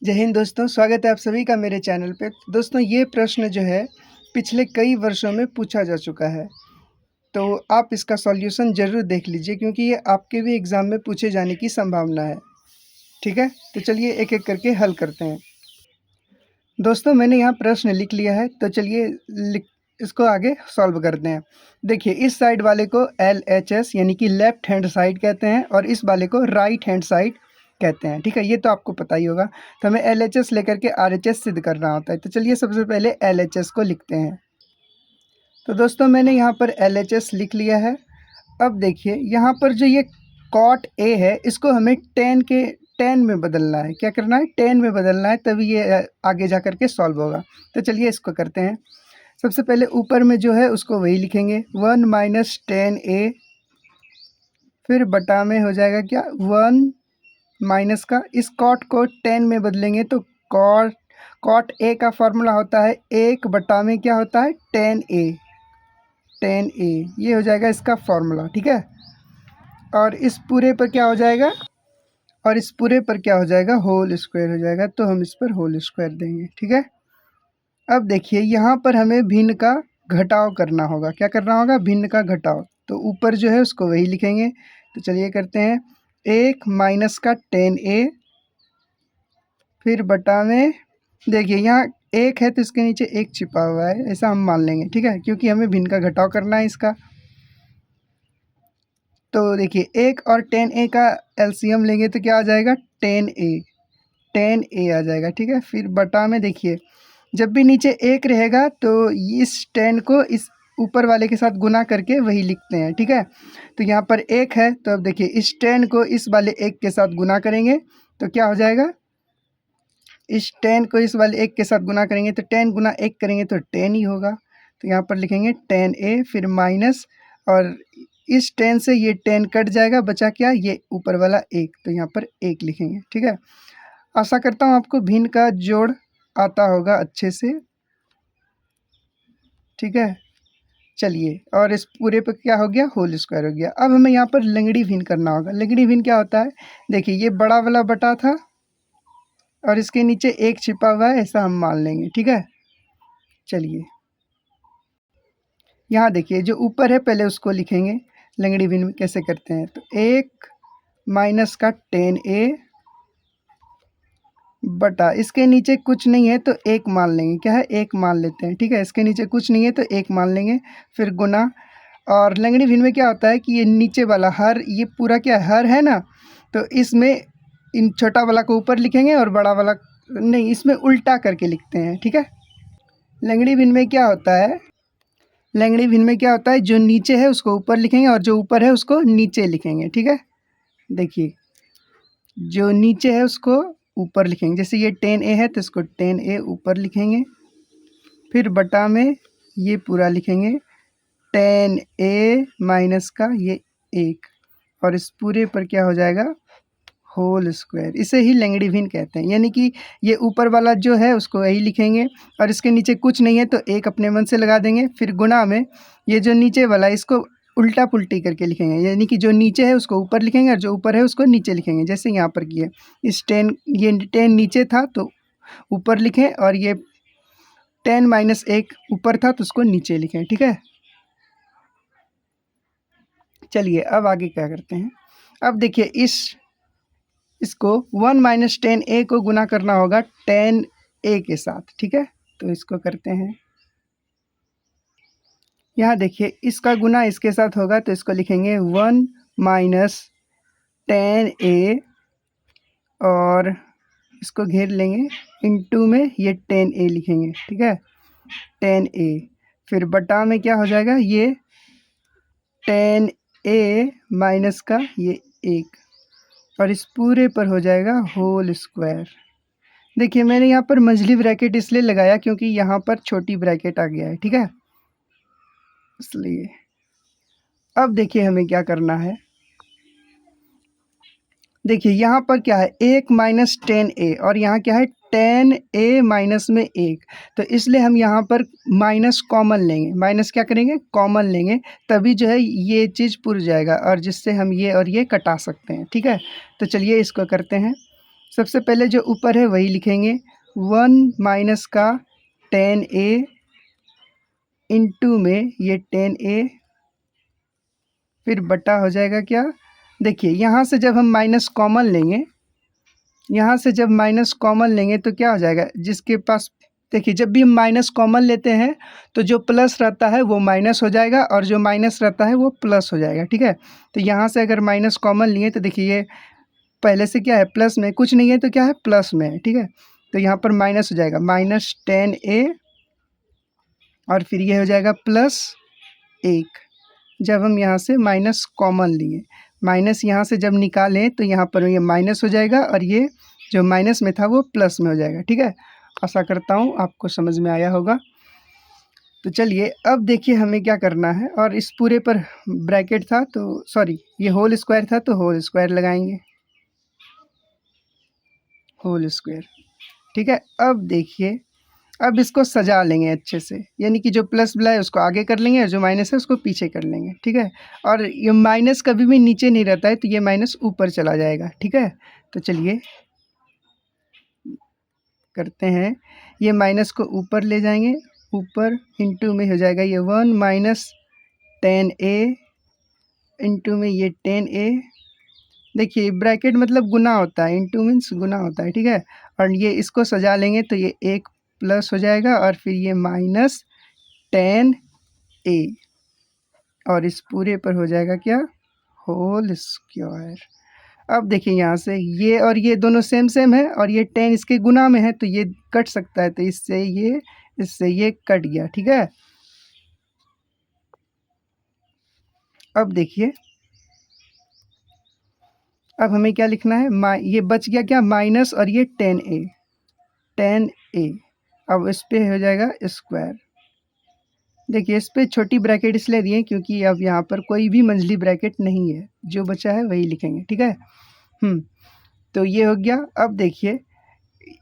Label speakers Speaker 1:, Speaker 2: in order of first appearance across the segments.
Speaker 1: जय हिंद दोस्तों, स्वागत है आप सभी का मेरे चैनल पे। दोस्तों ये प्रश्न जो है पिछले कई वर्षों में पूछा जा चुका है, तो आप इसका सॉल्यूशन ज़रूर देख लीजिए क्योंकि ये आपके भी एग्ज़ाम में पूछे जाने की संभावना है। ठीक है? तो चलिए एक-एक करके हल करते हैं। दोस्तों मैंने यहाँ प्रश्न लिख लिया है, तो चलिए इसको आगे सॉल्व करते हैं। देखिए इस साइड वाले को LHS यानी कि लेफ्ट हैंड साइड कहते हैं और इस वाले को राइट हैंड साइड कहते हैं। ठीक है, ये तो आपको पता ही होगा। तो हमें LHS लेकर के RHS सिद्ध करना होता है। तो चलिए सबसे पहले LHS को लिखते हैं। तो दोस्तों मैंने यहाँ पर LHS लिख लिया है। अब देखिए यहाँ पर जो ये कॉट A है, इसको हमें tan में बदलना है। क्या करना है? tan में बदलना है, तभी ये आगे जा कर के सॉल्व होगा। तो चलिए इसको करते हैं। सबसे पहले ऊपर में जो है उसको वही लिखेंगे 1 माइनस tan A, फिर बटा में हो जाएगा क्या 1 माइनस का इस कॉट को tan में बदलेंगे तो कॉट A का फॉर्मूला होता है 1 बटा में क्या होता है tan A, ये हो जाएगा इसका फॉर्मूला। ठीक है, और इस पूरे पर क्या हो जाएगा होल स्क्वायर हो जाएगा। तो हम इस पर होल स्क्वायर देंगे। ठीक है, अब देखिए यहाँ पर हमें भिन्न का घटाव करना होगा। क्या करना होगा? भिन्न का घटाव। तो ऊपर जो है उसको वही लिखेंगे। तो चलिए करते हैं 1 माइनस का tan A, फिर बटा में देखिए यहाँ 1 है तो इसके नीचे 1 छिपा हुआ है, ऐसा हम मान लेंगे। ठीक है, क्योंकि हमें भिन्न का घटाव करना है इसका। तो देखिए 1 और tan A का एलसीएम लेंगे तो क्या आ जाएगा tan A आ जाएगा। ठीक है, फिर बटा में देखिए जब भी नीचे 1 रहेगा तो इस tan को इस ऊपर वाले के साथ गुना करके वही लिखते हैं। ठीक है, तो यहाँ पर 1 है तो अब देखिए इस tan को इस वाले 1 के साथ गुना करेंगे तो क्या हो जाएगा, इस tan को इस वाले 1 के साथ गुना करेंगे तो tan गुना 1 करेंगे तो tan ही होगा। तो यहाँ पर लिखेंगे tan A, फिर माइनस, और इस tan से ये tan कट जाएगा, बचा क्या ये ऊपर वाला 1, तो यहाँ पर 1 लिखेंगे। ठीक है, आशा करता हूँ आपको भिन्न का जोड़ आता होगा अच्छे से। ठीक है, चलिए, और इस पूरे पे क्या हो गया होल स्क्वायर हो गया। अब हमें यहाँ पर लंगड़ी भिन्न करना होगा। लंगड़ी भिन्न क्या होता है? देखिए ये बड़ा वाला बटा था और इसके नीचे 1 छिपा हुआ है, ऐसा हम मान लेंगे। ठीक है, चलिए यहाँ देखिए जो ऊपर है पहले उसको लिखेंगे। लंगड़ी भिन्न कैसे करते हैं? तो 1 माइनस का tan A बटा इसके नीचे कुछ नहीं है तो 1 मान लेंगे। क्या है? 1 मान लेते हैं। ठीक है, इसके नीचे कुछ नहीं है तो 1 मान लेंगे, फिर गुना। और लंगड़ी भिन्न में क्या होता है कि ये नीचे वाला हर, ये पूरा क्या हर है ना, तो इसमें इन छोटा वाला को ऊपर लिखेंगे और बड़ा वाला नहीं, इसमें उल्टा करके लिखते हैं। ठीक है, लंगड़ी भिन्न में क्या होता है, जो नीचे है उसको ऊपर लिखेंगे और जो ऊपर है उसको नीचे लिखेंगे। ठीक है, देखिए जो नीचे है उसको ऊपर लिखेंगे। जैसे ये tan A है तो इसको tan A ऊपर लिखेंगे, फिर बटा में ये पूरा लिखेंगे tan A माइनस का ये 1, और इस पूरे पर क्या हो जाएगा होल स्क्वायर। इसे ही लंगड़ी भिन्न कहते हैं। यानी कि ये ऊपर वाला जो है उसको यही लिखेंगे और इसके नीचे कुछ नहीं है तो 1 अपने मन से लगा देंगे, फिर गुना में ये जो नीचे वाला इसको उल्टा पुल्टी करके लिखेंगे। यानी कि जो नीचे है उसको ऊपर लिखेंगे और जो ऊपर है उसको नीचे लिखेंगे। जैसे यहाँ पर किए, इस ये tan नीचे था तो ऊपर लिखें, और ये tan माइनस 1 ऊपर था तो उसको नीचे लिखें। ठीक है, चलिए अब आगे क्या करते हैं। अब देखिए इसको 1 माइनस tan A को गुना करना होगा tan A के साथ। ठीक है, तो इसको करते हैं। यहाँ देखिए इसका गुना इसके साथ होगा तो इसको लिखेंगे 1 माइनस tan A, और इसको घेर लेंगे, इनटू में ये tan A लिखेंगे। ठीक है, tan A, फिर बटा में क्या हो जाएगा ये tan A माइनस का ये 1, और इस पूरे पर हो जाएगा होल स्क्वायर। देखिए मैंने यहाँ पर मंझली ब्रैकेट इसलिए लगाया क्योंकि यहाँ पर छोटी ब्रैकेट आ गया है। ठीक है, इसलिए अब देखिए हमें क्या करना है। देखिए यहाँ पर क्या है 1 माइनस tan A, और यहाँ क्या है tan A माइनस में 1, तो इसलिए हम यहाँ पर माइनस कॉमन लेंगे। माइनस क्या करेंगे? कॉमन लेंगे, तभी जो है ये चीज़ पुर जाएगा और जिससे हम ये और ये कटा सकते हैं। ठीक है, तो चलिए इसको करते हैं। सबसे पहले जो ऊपर है वही लिखेंगे, 1 माइनस का 10a इंटू में ये 10a, फिर बटा हो जाएगा क्या, देखिए यहाँ से जब हम माइनस कॉमन लेंगे, यहाँ से जब माइनस कॉमन लेंगे तो क्या हो जाएगा, जिसके पास, देखिए जब भी हम माइनस कॉमन लेते हैं तो जो प्लस रहता है वो माइनस हो जाएगा और जो माइनस रहता है वो प्लस हो जाएगा, ठीक है। तो यहाँ से अगर माइनस कॉमन लिए तो देखिए ये पहले से क्या है, प्लस में, कुछ नहीं है तो क्या है, प्लस में है, ठीक है। तो यहाँ पर माइनस हो जाएगा, माइनस 10a और फिर ये हो जाएगा प्लस 1। जब हम यहाँ से माइनस कॉमन लिए, माइनस यहाँ से जब निकालें तो यहाँ पर ये माइनस हो जाएगा और ये जो माइनस में था वो प्लस में हो जाएगा, ठीक है। आशा करता हूँ आपको समझ में आया होगा। तो चलिए अब देखिए हमें क्या करना है, और इस पूरे पर ब्रैकेट था तो सॉरी ये होल स्क्वायर था तो होल स्क्वायर लगाएंगे, होल स्क्वायर, ठीक है। अब देखिए, अब इसको सजा लेंगे अच्छे से, यानी कि जो प्लस वाला है उसको आगे कर लेंगे और जो माइनस है उसको पीछे कर लेंगे, ठीक है। और ये माइनस कभी भी नीचे नहीं रहता है तो ये माइनस ऊपर चला जाएगा, ठीक है। तो चलिए करते हैं, ये माइनस को ऊपर ले जाएंगे, ऊपर इंटू में हो जाएगा ये 1 माइनस 10a इंटू में ये 10a, देखिए ब्रैकेट मतलब गुना होता है, इंटू मीन्स गुना होता है, ठीक है। और ये इसको सजा लेंगे तो ये एक प्लस हो जाएगा और फिर ये माइनस 10a और इस पूरे पर हो जाएगा क्या, होल स्क्वायर। अब देखिए यहाँ से ये और ये दोनों सेम सेम है और ये 10 इसके गुना में है तो ये कट सकता है, तो इससे ये कट गया, ठीक है। अब देखिए, अब हमें क्या लिखना है, ये बच गया क्या, माइनस और ये 10a, अब इस पे हो जाएगा स्क्वायर। देखिए इस पे छोटी ब्रैकेट इसलिए दिए क्योंकि अब यहाँ पर कोई भी मंझली ब्रैकेट नहीं है, जो बचा है वही लिखेंगे, ठीक है। तो ये हो गया। अब देखिए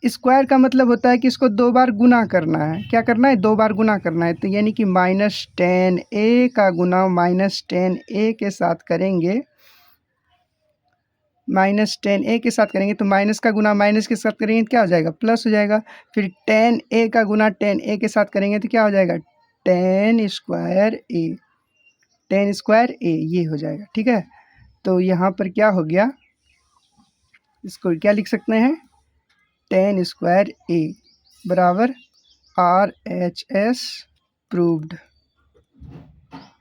Speaker 1: स्क्वायर का मतलब होता है कि इसको 2 बार गुना करना है, क्या करना है, 2 बार गुना करना है। तो यानी कि माइनस 10a का गुना माइनस 10a के साथ करेंगे, माइनस 10a के साथ करेंगे तो माइनस का गुना माइनस के साथ करेंगे तो क्या हो जाएगा, प्लस हो जाएगा। फिर 10a का गुना 10a के साथ करेंगे तो क्या हो जाएगा, 10 स्क्वायर a, 10 स्क्वायर a ये हो जाएगा, ठीक है। तो यहाँ पर क्या हो गया, इसको क्या लिख सकते हैं, 10 स्क्वायर a बराबर RHS प्रूव्ड।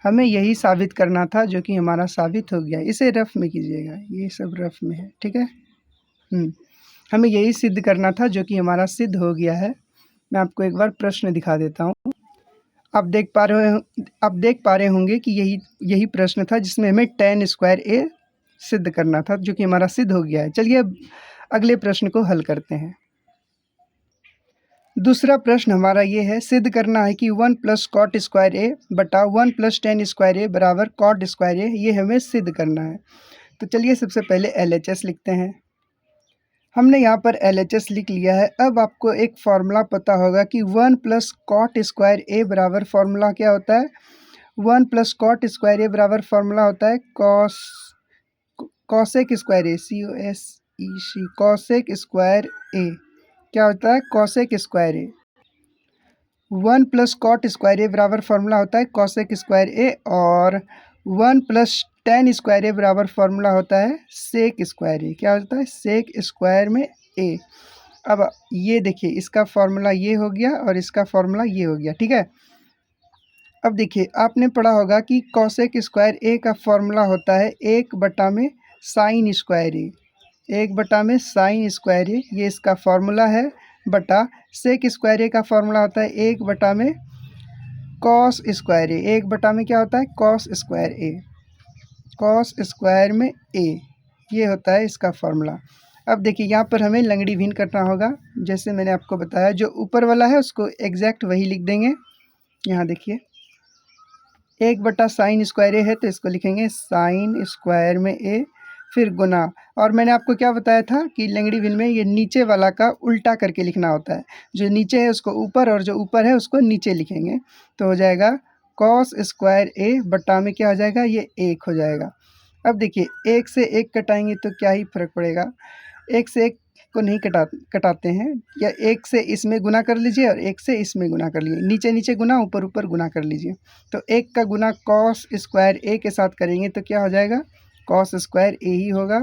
Speaker 1: हमें यही साबित करना था जो कि हमारा साबित हो गया। इसे रफ में कीजिएगा, ये सब रफ में है, ठीक है। हमें यही सिद्ध करना था जो कि हमारा सिद्ध हो गया है। मैं आपको एक बार प्रश्न दिखा देता हूँ। आप देख पा रहे होंगे कि यही प्रश्न था जिसमें हमें 10 स्क्वायर a सिद्ध करना था, जो कि हमारा सिद्ध हो गया है। चलिए अब अगले प्रश्न को हल करते हैं। दूसरा प्रश्न हमारा ये है, सिद्ध करना है कि 1 प्लस कॉट स्क्वायर ए बटा 1 प्लस 10 स्क्वायर ए बराबर कॉट स्क्वायर ए, ये हमें सिद्ध करना है। तो चलिए सबसे पहले LHS लिखते हैं। हमने यहाँ पर LHS लिख लिया है। अब आपको एक फार्मूला पता होगा कि 1 प्लस कॉट स्क्वायर ए बराबर फार्मूला क्या होता है, 1 प्लस कॉट स्क्वायर ए बराबर फार्मूला होता है कॉसेक स्क्वायर ए, COSEC, कॉसेक स्क्वायर ए। क्या होता है, कॉसेक स्क्वायर ए। 1 प्लस कॉट स्क्वायर ए बराबर फार्मूला होता है कॉसेक स्क्वायर ए, और 1 प्लस 10 स्क्वायर ए बराबर फार्मूला होता है सेक स्क्वायर ए। क्या होता है, सेक स्क्वायर में ए। अब ये देखिए इसका फार्मूला ये हो गया और इसका फार्मूला ये हो गया, ठीक है। अब देखिए आपने पढ़ा होगा कि कॉसेक स्क्वायर ए का फार्मूला होता है 1 में साइन स्क्वायर ए, 1 में साइन स्क्वायर ए, ये इसका फार्मूला है, बटा सेक स्क्वायर ए का फार्मूला होता है 1 में कॉस स्क्वायर ए, 1 में क्या होता है, कॉस स्क्वायर ए, कॉस स्क्वायर में ए, ये होता है इसका फार्मूला। अब देखिए यहाँ पर हमें लंगड़ी भिन्न करना होगा, जैसे मैंने आपको बताया, जो ऊपर वाला है उसको एग्जैक्ट वही लिख देंगे। यहाँ देखिए 1 साइन स्क्वायर ए है तो इसको लिखेंगे साइन स्क्वायर में ए, फिर गुना। और मैंने आपको क्या बताया था कि लंगड़ी भिन्न में ये नीचे वाला का उल्टा करके लिखना होता है, जो नीचे है उसको ऊपर और जो ऊपर है उसको नीचे लिखेंगे। तो हो जाएगा कॉस स्क्वायर ए बटा में क्या हो जाएगा, ये 1 हो जाएगा। अब देखिए 1 से 1 कटाएंगे तो क्या ही फर्क पड़ेगा, 1 से 1 को नहीं कटाते हैं, या 1 से इसमें गुना कर लीजिए और 1 से इसमें गुना कर लीजिए, नीचे नीचे गुना, ऊपर ऊपर गुना कर लीजिए। तो 1 का गुना कॉस स्क्वायर ए के साथ करेंगे तो क्या हो जाएगा, कॉस स्क्वायर ए ही होगा,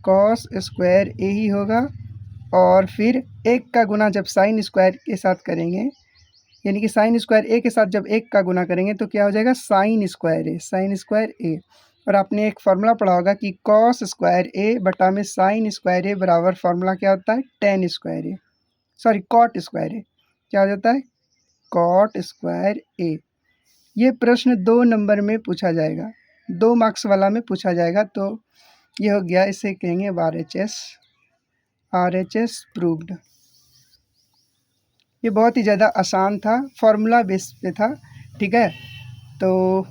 Speaker 1: कॉस स्क्वायर ए ही होगा। और फिर 1 का गुना जब साइन स्क्वायर के साथ करेंगे, यानी कि साइन स्क्वायर ए के साथ जब 1 का गुना करेंगे तो क्या हो जाएगा, साइन स्क्वायर ए, साइन स्क्वायर ए। और आपने एक फार्मूला पढ़ा होगा कि कॉस स्क्वायर ए बटा में साइन स्क्वायर ए बराबर फार्मूला क्या होता है, टेन स्क्वायर ए, सॉरी कॉट स्क्वायर ए, क्या हो जाता है, कॉट स्क्वायर ए। ये प्रश्न 2 नंबर में पूछा जाएगा, 2 मार्क्स वाला में पूछा जाएगा। तो ये हो गया, इसे कहेंगे RHS प्रूव्ड। ये बहुत ही ज़्यादा आसान था, फार्मूला बेस पे था, ठीक है। तो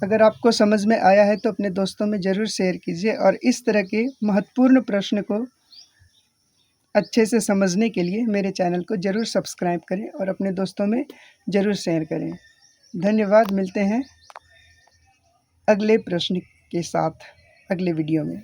Speaker 1: अगर आपको समझ में आया है तो अपने दोस्तों में ज़रूर शेयर कीजिए, और इस तरह के महत्वपूर्ण प्रश्न को अच्छे से समझने के लिए मेरे चैनल को ज़रूर सब्सक्राइब करें और अपने दोस्तों में ज़रूर शेयर करें। धन्यवाद, मिलते हैं अगले प्रश्न के साथ अगले वीडियो में।